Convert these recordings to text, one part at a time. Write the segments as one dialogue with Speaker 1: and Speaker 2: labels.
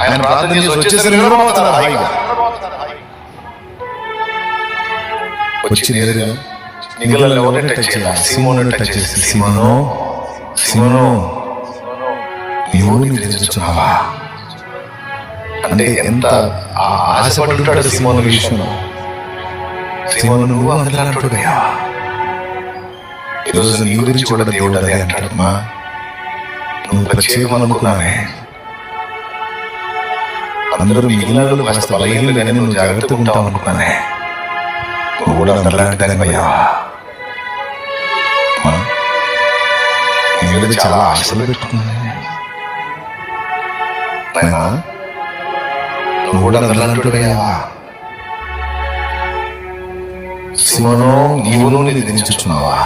Speaker 1: ఆయన ప్రార్థన చేసి వచ్చేసరి నిద్రపోతాడు హాయిగా. వచ్చి నేరుగా మిగిలిన ఎవరిని టచ్ చేయాలి? సీమోను టచ్ చేసి, సీమోను సీమోను నీవు నిద్రించుచున్నావా అంటే ఎంత ఆశపడుంటాడు సీమోను విషయంలో. సీమోను నువ్వు అందులాంటుడయ్యా. ఈరోజు నీ గురించి కూడా దేవుడు అదే అంటాడమ్మా, నువ్వు ప్రత్యేకం అనుకున్నావే. అందరూ మిగిలిన కాస్త బలహీనలు కానీ నువ్వు జాగ్రత్తగా ఉంటావు అనుకున్నానే, నువ్వు కూడా అందలాంటిదయ్యా. నీ మీద చాలా ఆశలు పెట్టుకున్నానే, నువ్వు కూడా అందలాంటుడయ్యా. సీమోను నీవును నిద్రించుచున్నావా?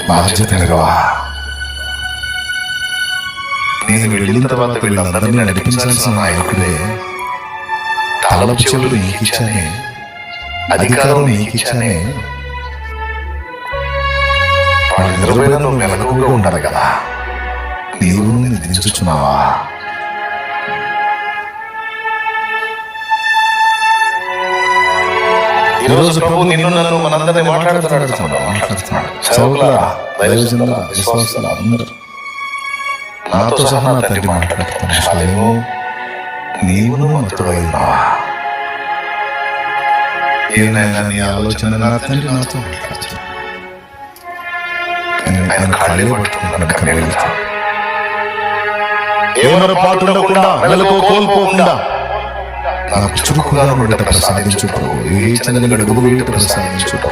Speaker 1: బాధ్యత ఎరగవా? నేను వెళ్ళిన తర్వాత వీళ్ళందరినీ నడిపించాల్సిన నాయకుడే. తలపు చెవులు నీకిచ్చానే, అధికారం నీకిచ్చానే. వాళ్ళు నిద్రపోయినా నువ్వు మెలకువగా ఉండాలి కదా. నీవు నిద్రించుచున్నావా? ఈరోజు ప్రభు నిన్ను నన్ను మనందరినీ మాట్లాడుతున్నాడు. సేవకులారా, దైవజనులారా, విశ్వాసులారా అందరూ నాతో సహా నా తండ్రి మాట్లాడుతున్నాను. నీవును మత్తుడై ఉన్నావా? ఏనైనా నీ ఆలోచన నా తండ్రి నాతో మాట్లాడుతున్నాను. ఆయన ఖాళీ పట్టుకున్నాను. ఏమన్నా పాటు ఉండకుండా, మెలకు కోల్పోకుండా నాకు చురుకుగా ఉండట ప్రసాదించుకో. ఏ చంద్రుని అడుగు వేట ప్రసాదించుకో.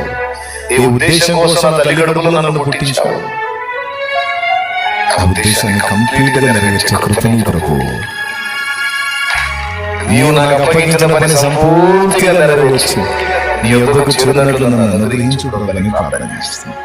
Speaker 1: ఏ ఉద్దేశం కోసం తల్లిగడుగులో నన్ను పుట్టించావు, ఆ ఉద్దేశాన్ని కంప్లీట్ గా నెరవేర్చే కృపను కొరకు నీవు నాకు అప్పగించిన పని సంపూర్తిగా నెరవేర్చి నీ యొద్దకు చేరినట్లు నన్ను అనుగ్రహించుకోవాలని ప్రార్థన చేస్తున్నాను.